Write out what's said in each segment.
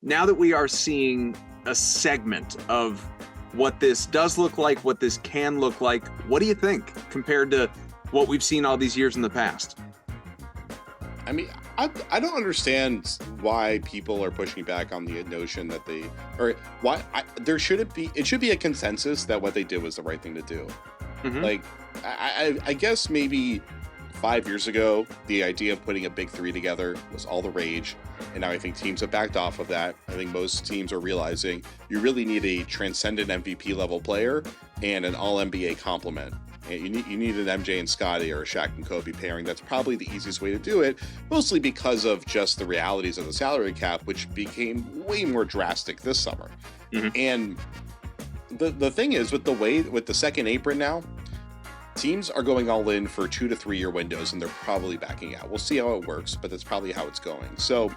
now that we are seeing a segment of what this does look like, what this can look like, what do you think compared to what we've seen all these years in the past? I mean, I don't understand why people are pushing back on the notion that it should be a consensus that what they did was the right thing to do. Mm-hmm. Like, I guess maybe 5 years ago, the idea of putting a big three together was all the rage. And now I think teams have backed off of that. I think most teams are realizing you really need a transcendent MVP level player and an all NBA complement. You need an MJ and Scottie or a Shaq and Kobe pairing. That's probably the easiest way to do it, mostly because of just the realities of the salary cap, which became way more drastic this summer. Mm-hmm. And the thing is, with the second apron now, teams are going all in for 2 to 3 year windows, and they're probably backing out. We'll see how it works, but that's probably how it's going. So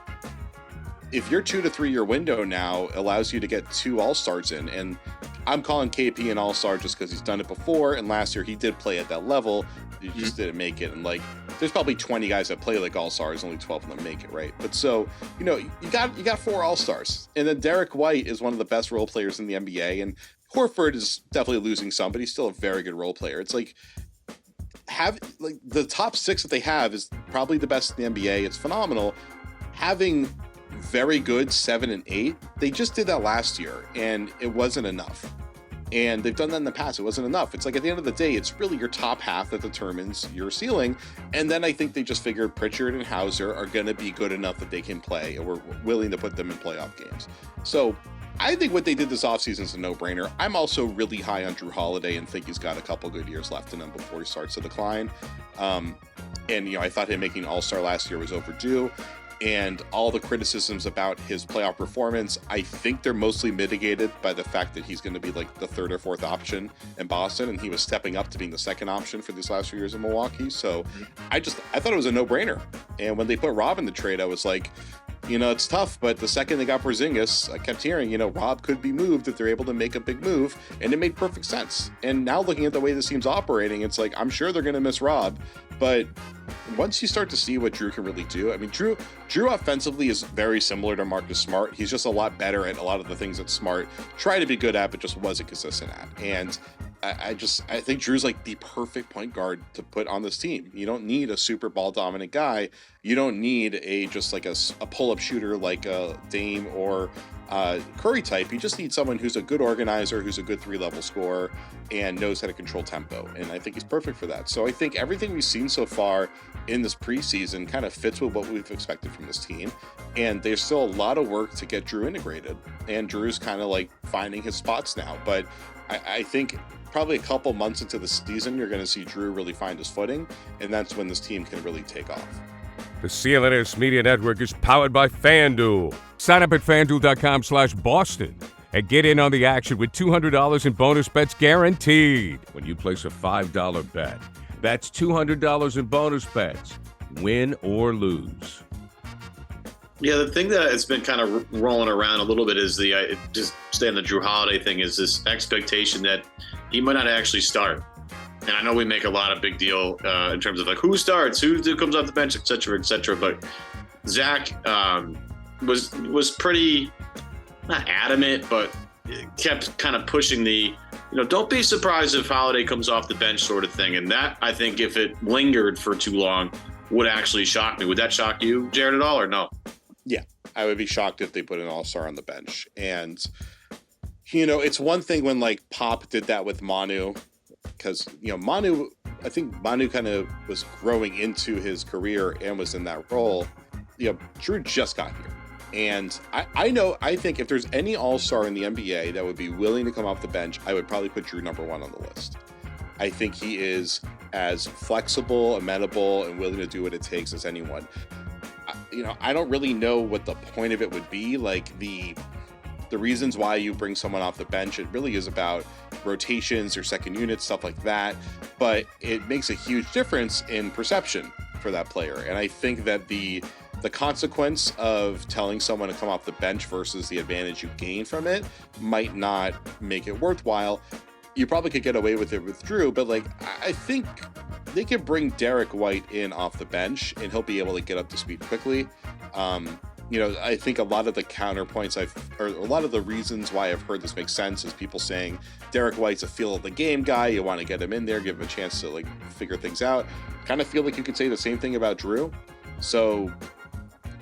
if your 2 to 3 year window now allows you to get 2 All-Stars in, and I'm calling KP an All-Star just because he's done it before, and last year he did play at that level. He just didn't make it. And like, there's probably 20 guys that play like All-Stars, only 12 of them make it, right? But so, you got 4 All-Stars, and then Derek White is one of the best role players in the NBA, and Horford is definitely losing some, but he's still a very good role player. It's like, the top 6 that they have is probably the best in the NBA. It's phenomenal. Having very good 7 and 8, they just did that last year, and it wasn't enough. And they've done that in the past. It wasn't enough. It's like, at the end of the day, it's really your top half that determines your ceiling. And then I think they just figured Pritchard and Hauser are going to be good enough that they can play, and we're willing to put them in playoff games. So I think what they did this offseason is a no-brainer. I'm also really high on Drew Holiday and think he's got a couple good years left in him before he starts to decline. And I thought him making All-Star last year was overdue. And all the criticisms about his playoff performance, I think they're mostly mitigated by the fact that he's going to be like the 3rd or 4th option in Boston, and he was stepping up to being the 2nd option for these last few years in Milwaukee. So I thought it was a no-brainer. And when they put Robb in the trade, I was like, it's tough, but the second they got Porzingis, I kept hearing, Robb could be moved if they're able to make a big move, and it made perfect sense. And now looking at the way this team's operating, it's like, I'm sure they're going to miss Robb, but once you start to see what Drew can really do, I mean, Drew offensively is very similar to Marcus Smart. He's just a lot better at a lot of the things that Smart tried to be good at, but just wasn't consistent at. And I think Drew's like the perfect point guard to put on this team. You don't need a super ball dominant guy. You don't need a pull-up shooter like a Dame or Curry type. You just need someone who's a good organizer, who's a good 3-level scorer, and knows how to control tempo. And I think he's perfect for that. So I think everything we've seen so far in this preseason kind of fits with what we've expected from this team. And there's still a lot of work to get Drew integrated. And Drew's kind of like finding his spots now. But I think probably a couple months into the season, you're going to see Drew really find his footing. And that's when this team can really take off. The CLNS Media Network is powered by FanDuel. Sign up at FanDuel.com/Boston and get in on the action with $200 in bonus bets guaranteed when you place a $5 bet. That's $200 in bonus bets, win or lose. Yeah, the thing that has been kind of rolling around a little bit is just staying the Drew Holiday thing, is this expectation that he might not actually start. And I know we make a lot of big deal in terms of like who starts, who comes off the bench, et cetera, but Zach was pretty, not adamant, but kept kind of pushing the, don't be surprised if Holiday comes off the bench sort of thing. And that, I think, if it lingered for too long, would actually shock me. Would that shock you, Jared, at all, or no? Yeah, I would be shocked if they put an All-Star on the bench. And, it's one thing when like Pop did that with Manu, because, I think Manu kind of was growing into his career and was in that role. Drew just got here. And I think if there's any All-Star in the NBA that would be willing to come off the bench, I would probably put Drew number 1 on the list. I think he is as flexible, amenable, and willing to do what it takes as anyone. I don't really know what the point of it would be. Like the reasons why you bring someone off the bench, it really is about rotations or second unit, stuff like that. But it makes a huge difference in perception for that player. And I think that the consequence of telling someone to come off the bench versus the advantage you gain from it might not make it worthwhile. You probably could get away with it with Drew, but like, I think they could bring Derek White in off the bench and he'll be able to get up to speed quickly. I think a lot of the counterpoints or a lot of the reasons why I've heard this make sense is people saying Derek White's a feel of the game guy. You want to get him in there, give him a chance to like figure things out. Kind of feel like you could say the same thing about Drew. So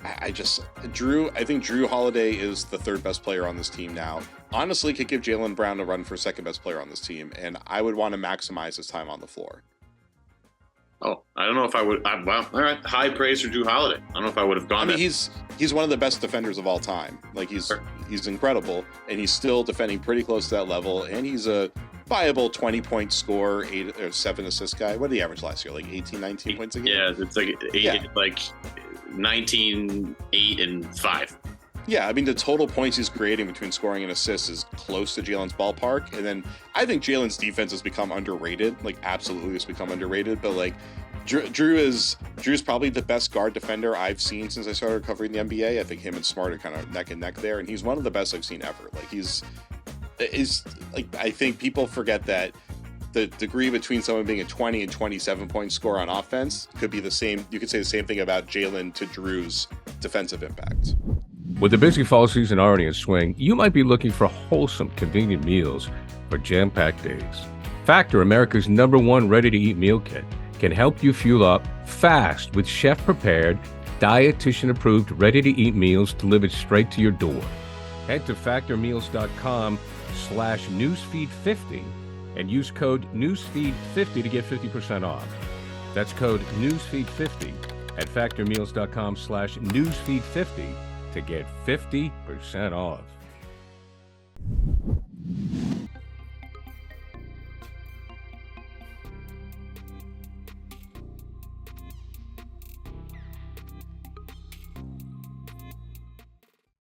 I think Drew Holiday is the third best player on this team now. Honestly, could give Jaylen Brown a run for second best player on this team, and I would want to maximize his time on the floor. Oh, I don't know if I would. Well, all right. High praise for Drew Holiday. I don't know if I would have gone. I mean, he's one of the best defenders of all time. Like he's incredible, and he's still defending pretty close to that level. And he's a viable 20-point scorer, 8 or 7 assist guy. What did he average last year? Like 18, 19 points a game. Yeah, it's like 8, like 19, 8, and 5. Yeah, I mean, the total points he's creating between scoring and assists is close to Jalen's ballpark. And then I think Jalen's defense has become underrated. Like, absolutely has become underrated. But, like, Drew's probably the best guard defender I've seen since I started covering the NBA. I think him and Smart are kind of neck and neck there. And he's one of the best I've seen ever. Like, I think people forget that the degree between someone being a 20 and 27 point scorer on offense could be the same. You could say the same thing about Jalen to Drew's defensive impact. With the busy fall season already in swing, you might be looking for wholesome, convenient meals for jam-packed days. Factor, America's #1 ready-to-eat meal kit, can help you fuel up fast with chef-prepared, dietitian-approved, ready-to-eat meals delivered straight to your door. Head to factormeals.com/newsfeed50 and use code newsfeed50 to get 50% off. That's code newsfeed50 at factormeals.com/newsfeed50 to get 50% off.